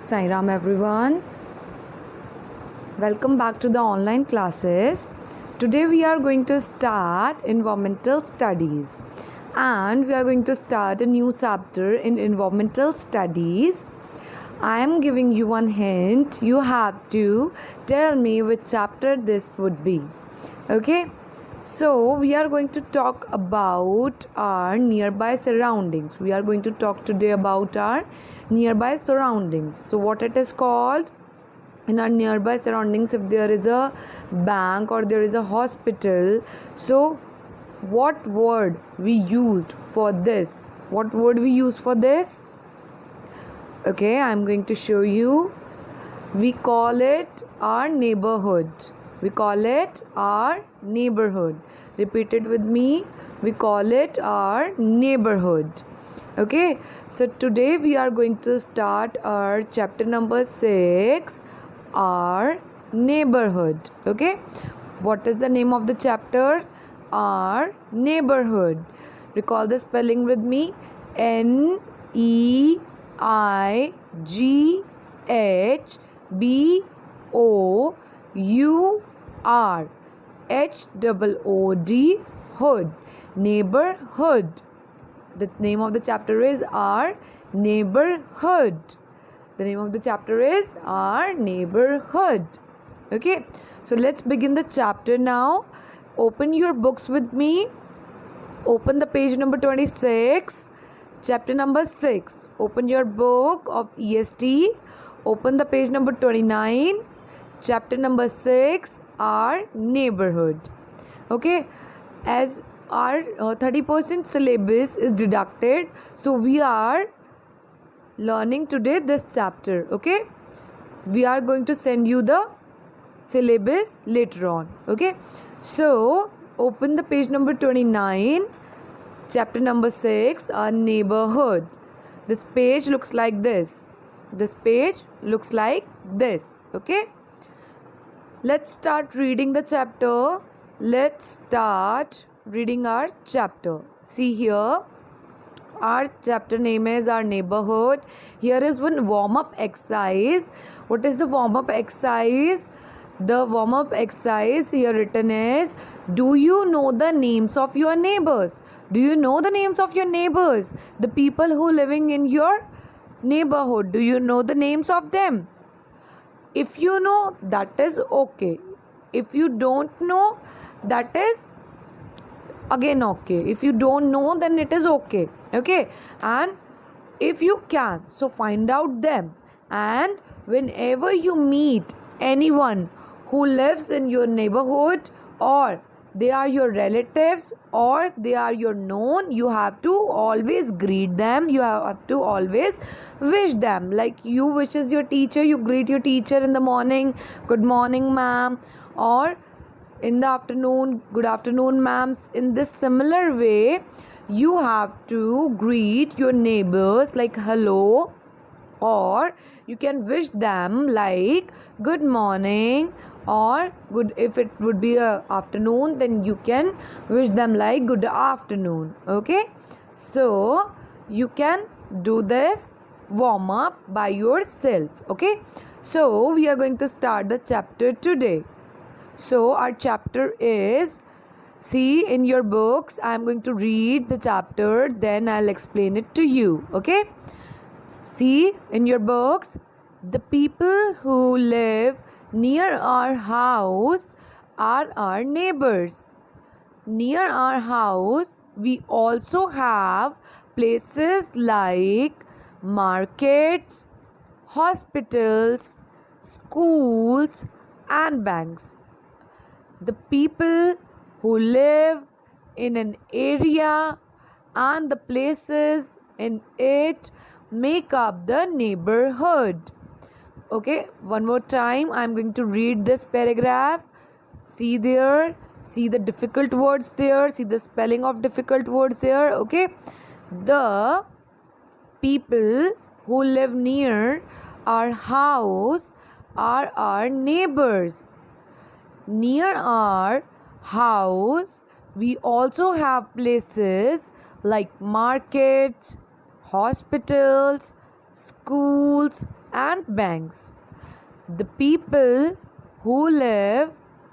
Sai Ram everyone. Welcome back to the online classes. Today we are going to start environmental studies and we are going to start a new chapter in environmental studies. I am giving you one hint. You have to tell me which chapter this would be. Okay? So, we are going to talk about our nearby surroundings. We are going to talk today about our nearby surroundings. So, what it is called? In our nearby surroundings, if there is a bank or there is a hospital, so what word we used for this? What word we use for this? Okay, I'm going to show you. We call it our neighborhood. We call it our neighborhood. Repeat it with me. We call it our neighborhood. Okay, so today we are going to start our chapter number 6, our neighborhood. Okay, what is the name of the chapter? Our neighborhood. Recall the spelling with me. NEIGHBOUR hood. Neighborhood. The name of the chapter is our neighborhood. The name of the chapter is our neighborhood. Okay, so let's begin the chapter now. Open your books with me. Open the page number 26, chapter number 6. Open your book of EST. Open the page number 29, chapter number 6, our neighborhood. Okay, as our 30% syllabus is deducted, so we are learning today this chapter. Okay, we are going to send you the syllabus later on. Okay, so open the page number 29, chapter number 6, our neighborhood. This page looks like this. This page looks like this. Okay, let's start reading the chapter. Let's start reading our chapter. See here, our chapter name is our neighborhood. Here is one warm-up exercise. What is the warm-up exercise? The warm-up exercise here written is, do you know the names of your neighbors? Do you know the names of your neighbors? The people who living in your neighborhood. Do you know the names of them? If you know, that is okay. If you don't know, that is again okay. If you don't know, then it is okay. Okay, and if you can, so find out them, and whenever you meet anyone who lives in your neighborhood, or they are your relatives, or they are your known, you have to always greet them. You have to always wish them. Like you wishes your teacher, you greet your teacher in the morning, good morning ma'am, or in the afternoon, good afternoon ma'am. In this similar way, you have to greet your neighbors like hello, or you can wish them like good morning, or good, if it would be a afternoon, then you can wish them like good afternoon. Okay, so you can do this warm up by yourself. Okay, so we are going to start the chapter today. So our chapter is, see in your books, I am going to read the chapter, then I'll explain it to you. Okay, see in your books, the people who live near our house are our neighbors. Near our house, we also have places like markets, hospitals, schools, and banks. The people who live in an area and the places in it make up the neighborhood. Okay, one more time, I'm going to read this paragraph. See there, see the difficult words there, see the spelling of difficult words there. Okay, the people who live near our house are our neighbors. Near our house, we also have places like markets, hospitals, schools, and banks. The people who live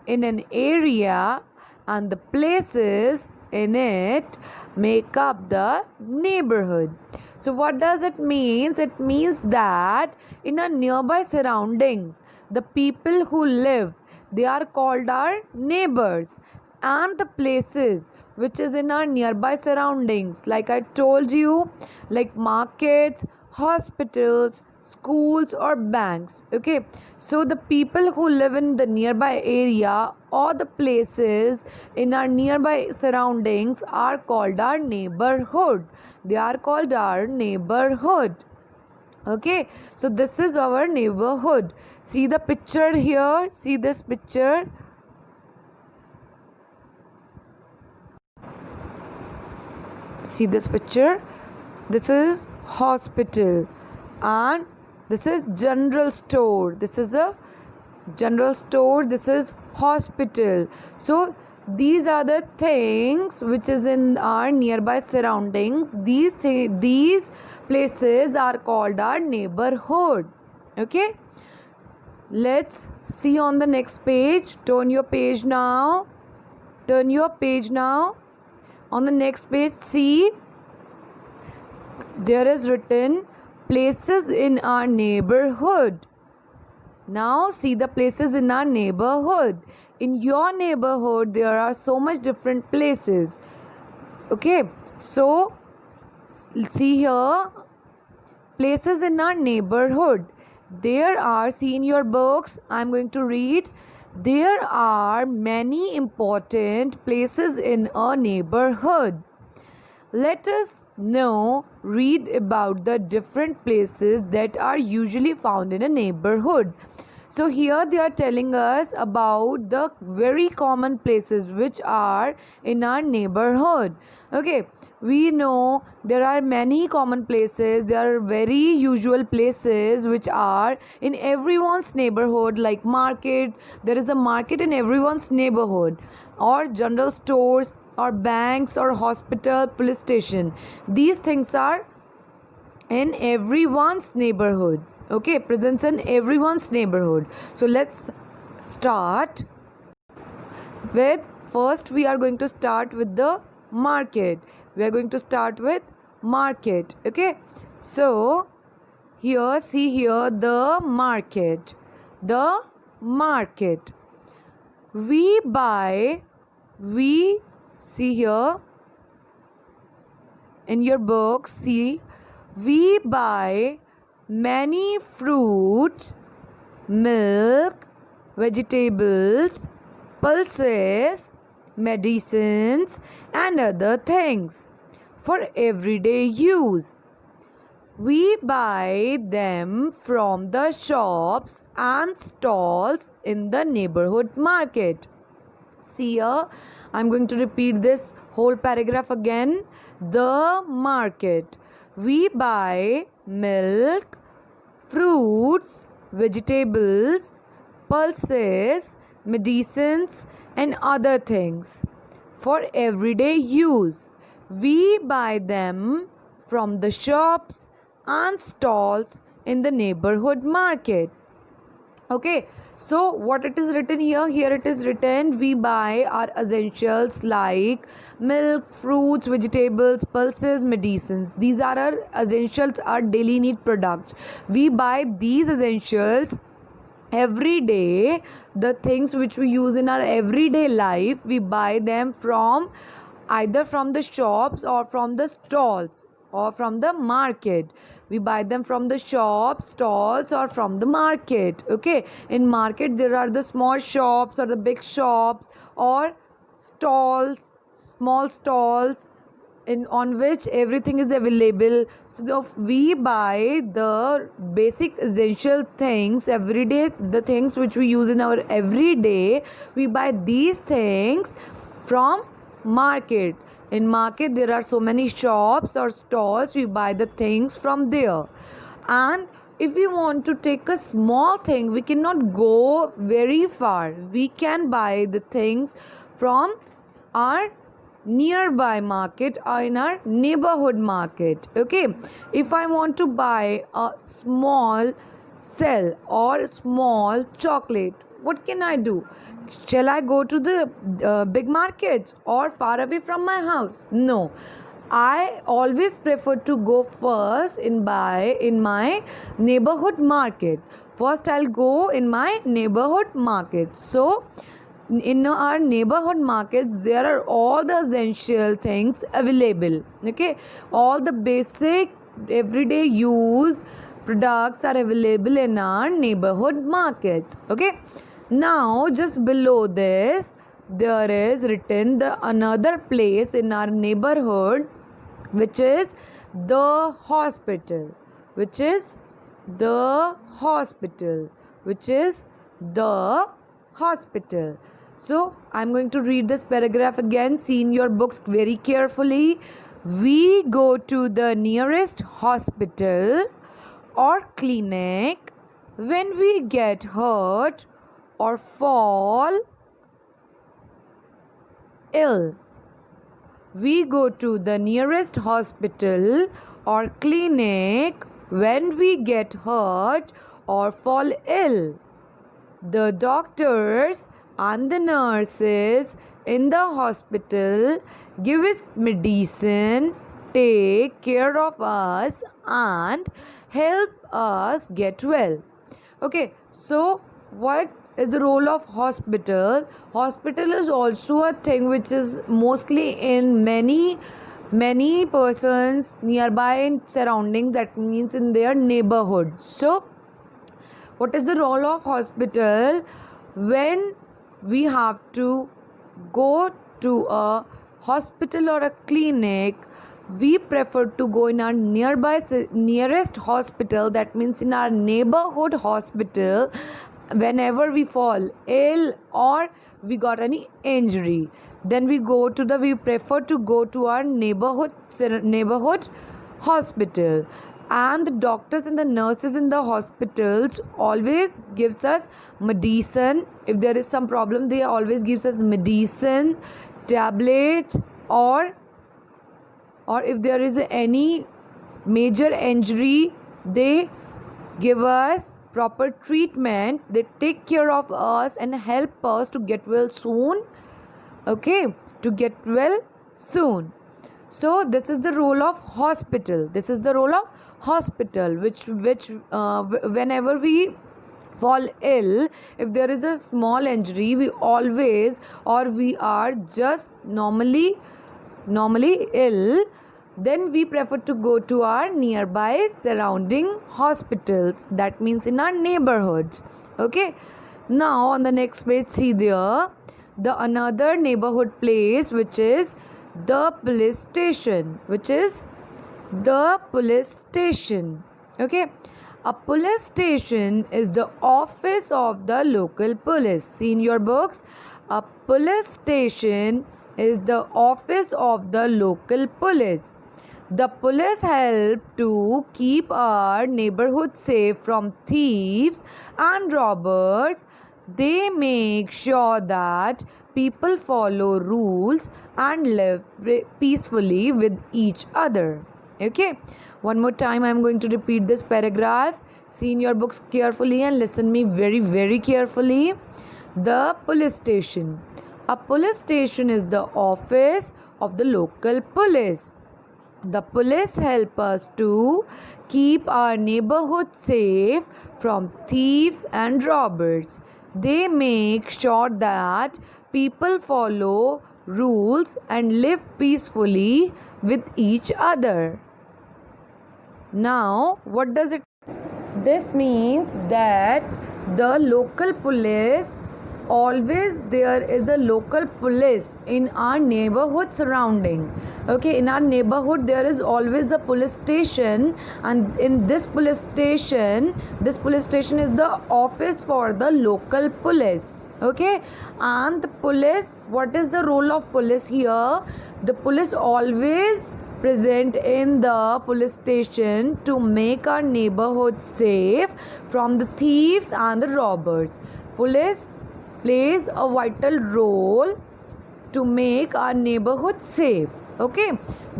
in an area and the places in it make up the neighborhood. So what does it mean? It means that in our nearby surroundings, the people who live, they are called our neighbors, and the places which is in our nearby surroundings, like I told you, like markets, hospitals, schools, or banks. Okay, so the people who live in the nearby area or the places in our nearby surroundings are called our neighborhood. They are called our neighborhood. Okay, so this is our neighborhood. See the picture here, see this picture. See this picture. This is hospital and this is general store. This is a general store. This is hospital. So these are the things which is in our nearby surroundings. These places are called our neighborhood. Okay, let's see on the next page. Turn your page now. Turn your page now. On the next page, see, there is written places in our neighborhood. Now see the places in our neighborhood. In your neighborhood, there are so much different places. Okay, so see here, places in our neighborhood. There are, see in your books, I am going to read. There are many important places in a neighborhood. Let us now read about the different places that are usually found in a neighborhood. So here they are telling us about the very common places which are in our neighborhood. Okay, we know there are many common places. There are very usual places which are in everyone's neighborhood, like market. There is a market in everyone's neighborhood, or general stores, or banks, or hospital, police station. These things are in everyone's neighborhood. Okay, presents in everyone's neighborhood. So let's start with, first we are going to start with the market. We are going to start with market. Okay, so here, see here, the market. The market. We see here in your book, see, we buy many fruits, milk, vegetables, pulses, medicines, and other things for everyday use. We buy them from the shops and stalls in the neighborhood market. See here, I'm going to repeat this whole paragraph again. The market. We buy milk, fruits, vegetables, pulses, medicines, and other things for everyday use. We buy them from the shops and stalls in the neighborhood market. Okay, so what it is written here? Here it is written, we buy our essentials like milk, fruits, vegetables, pulses, medicines. These are our essentials, our daily need products. We buy these essentials every day. The things which we use in our everyday life, we buy them from either from the shops or from the stalls or from the market. We buy them from the shops, stalls, or from the market. Okay, in market there are the small shops or the big shops or stalls, small stalls on which everything is available. So we buy the basic essential things every day, the things which we use in our everyday. We buy these things from market. In market there are so many shops or stalls. We buy the things from there. And if we want to take a small thing, we cannot go very far. We can buy the things from our nearby market or in our neighborhood market. Okay, if I want to buy a small cell or small chocolate, what can I do? Shall I go to the big markets or far away from my house? No, I always prefer to go first in my neighborhood market. First I'll go in my neighborhood market. So in our neighborhood markets there are all the essential things available. Okay, all the basic everyday use products are available in our neighborhood markets. Okay, now just below this there is written the another place in our neighborhood, which is the hospital, which is the hospital, which is the hospital. So I'm going to read this paragraph again. See in your books very carefully. We go to the nearest hospital or clinic when we get hurt or fall ill. We go to the nearest hospital or clinic when we get hurt or fall ill. The doctors and the nurses in the hospital give us medicine, take care of us, and help us get well. Okay, so what is the role of hospital? Hospital is also a thing which is mostly in many persons nearby in surroundings, that means in their neighborhood. So what is the role of hospital? When we have to go to a hospital or a clinic, we prefer to go in our nearest hospital, that means in our neighborhood hospital, whenever we fall ill or we got any injury. Then we prefer to go to our neighborhood hospital. And the doctors and the nurses in the hospitals always gives us medicine. If there is some problem, they always gives us medicine, tablet, or if there is any major injury, they give us proper treatment. They take care of us and help us to get well soon. Okay, to get well soon. So this is the role of hospital. This is the role of hospital, which whenever we fall ill, if there is a small injury, we are just normally ill, then we prefer to go to our nearby surrounding hospitals, that means in our neighborhoods. Okay, now on the next page, see there the another neighborhood place, which is the police station, Okay, a police station is the office of the local police. See in your books, a police station is the office of the local police. The police help to keep our neighborhood safe from thieves and robbers. They make sure that people follow rules and live peacefully with each other. Okay, one more time I am going to repeat this paragraph. See in your books carefully and listen me very, very carefully. The police station. A police station is the office of the local police. The police help us to keep our neighborhood safe from thieves and robbers. They make sure that people follow rules and live peacefully with each other. Now, what does it? This means that the local police, always there is a local police in our neighborhood surrounding. Okay, in our neighborhood there is always a police station, and in this police station is the office for the local police. Okay, and the police, what is the role of police here? The police always present in the police station to make our neighborhood safe from the thieves and the robbers. Police plays a vital role to make our neighborhood safe. Okay,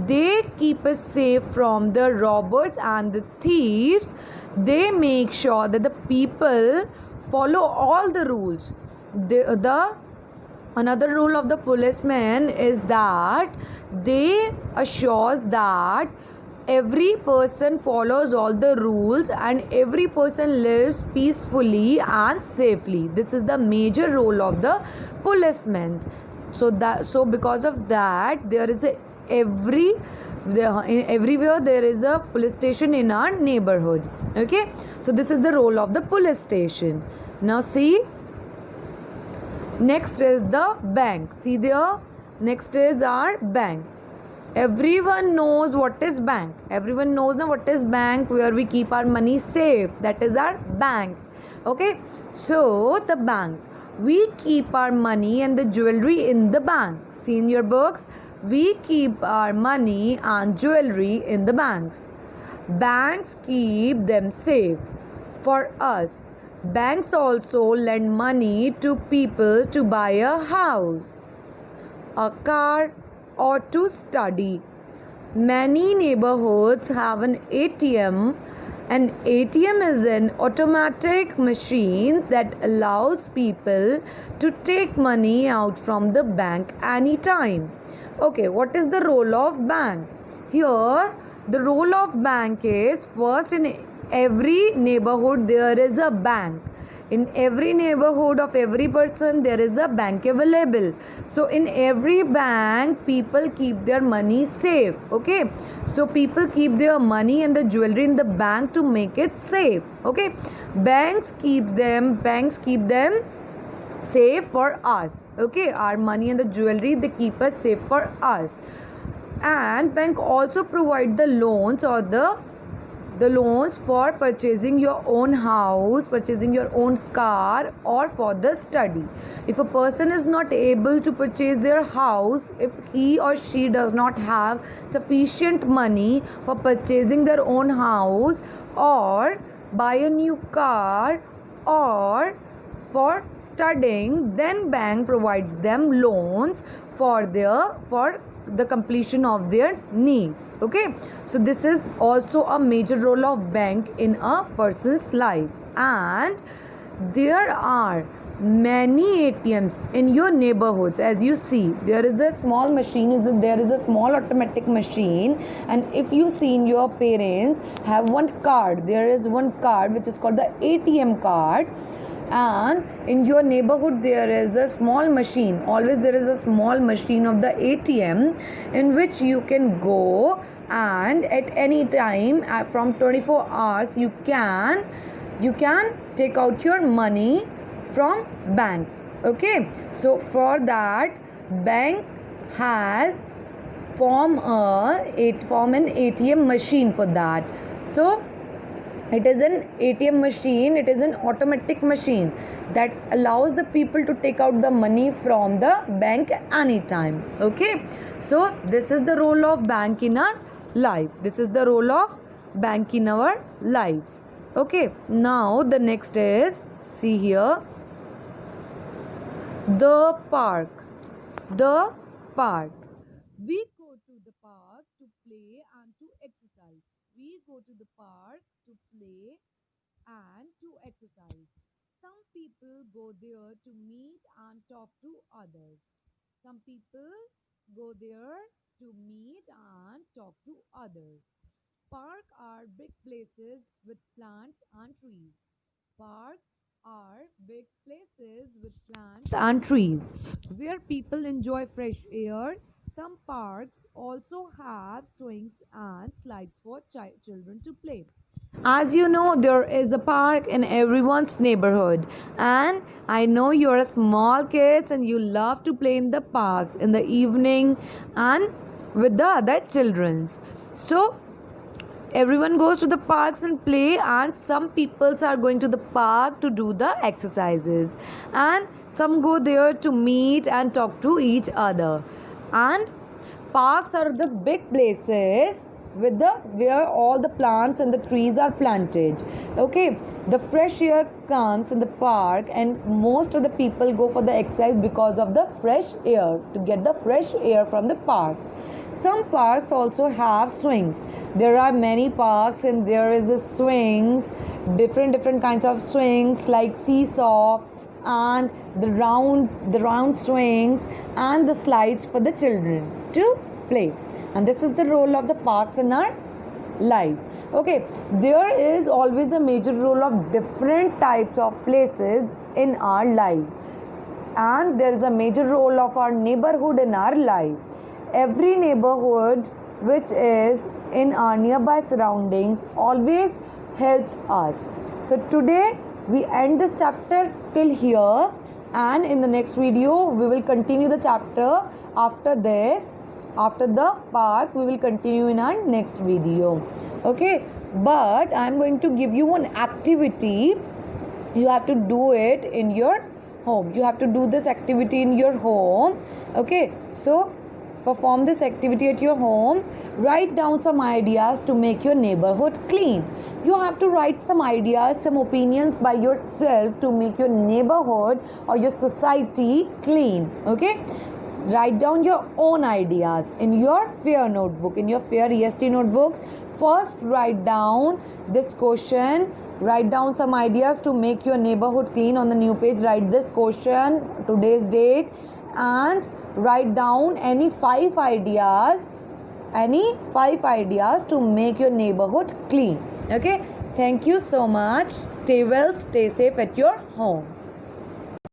they keep us safe from the robbers and the thieves. They make sure that the people follow all the rules. The another rule of the policeman is that they assures that every person follows all the rules and every person lives peacefully and safely. This is the major role of the policemen. So because of that, there is everywhere there is a police station in our neighborhood. Okay, so this is the role of the police station. Now see, next is the bank. See there, next is our bank. Everyone knows what is bank. Everyone knows now what is bank, where we keep our money safe. That is our banks. Okay, so the bank, we keep our money and the jewelry in the bank. See in your books, we keep our money and jewelry in the banks. Banks keep them safe for us. Banks also lend money to people to buy a house, a car, or to study. Many neighborhoods have an ATM. An ATM is an automatic machine that allows people to take money out from the bank anytime. Okay, what is the role of bank? Here, the role of bank is, first, in every neighborhood there is a bank. In every neighborhood of every person there is a bank available. So in every bank people keep their money safe. Okay, so people keep their money and the jewelry in the bank to make it safe. Okay, banks keep them safe for us. Okay, our money and the jewelry, they keep us safe for us. And bank also provide the loans or the loans for purchasing your own house, purchasing your own car, or for the study. If a person is not able to purchase their house, if he or she does not have sufficient money for purchasing their own house, or buy a new car, or for studying, then bank provides them loans for the completion of their needs. Okay, so this is also a major role of bank in a person's life. And there are many ATMs in your neighborhoods. As you see, there is a small machine, there is a small automatic machine, and if you see in your parents have one card, there is one card which is called the ATM card. And in your neighborhood there is a small machine, always there is a small machine of the ATM in which you can go, and at any time from 24 hours you can take out your money from bank. Okay, so for that bank has form an ATM machine for that. So it is an ATM machine, it is an automatic machine that allows the people to take out the money from the bank anytime. Okay, so this is the role of bank in our life. This is the role of bank in our lives. Okay, now the next is, see here, the park. The park. We go to the park to play and to exercise. We go to the park to play and to exercise. Some people go there to meet and talk to others. Some people go there to meet and talk to others. Parks are big places with plants and trees. Parks are big places with plants and trees where people enjoy fresh air. Some parks also have swings and slides for children to play. As you know, there is a park in everyone's neighborhood, and I know you're a small kids and you love to play in the parks in the evening and with the other childrens. So everyone goes to the parks and play, and some peoples are going to the park to do the exercises, and some go there to meet and talk to each other. And parks are the big places with the where all the plants and the trees are planted. Okay, the fresh air comes in the park, and most of the people go for the exercise because of the fresh air, to get the fresh air from the parks. Some parks also have swings. There are many parks and there is a swings, different kinds of swings like seesaw and the round swings and the slides for the children to play. And this is the role of the parks in our life. Okay, there is always a major role of different types of places in our life, and there is a major role of our neighborhood in our life. Every neighborhood which is in our nearby surroundings always helps us. So today we end this chapter till here, and in the next video we will continue the chapter. After the park we will continue in our next video. Okay, but I am going to give you one activity. You have to do it in your home. You have to do this activity in your home. Okay, so perform this activity at your home. Write down some ideas to make your neighborhood clean. You have to write some ideas, some opinions by yourself to make your neighborhood or your society clean. Okay, write down your own ideas in your FAIR notebook, in your FAIR EST notebooks. First, write down this question. Write down some ideas to make your neighborhood clean. On the new page, write this question, today's date, and write down any five ideas to make your neighborhood clean. Okay, thank you so much. Stay well, stay safe at your home.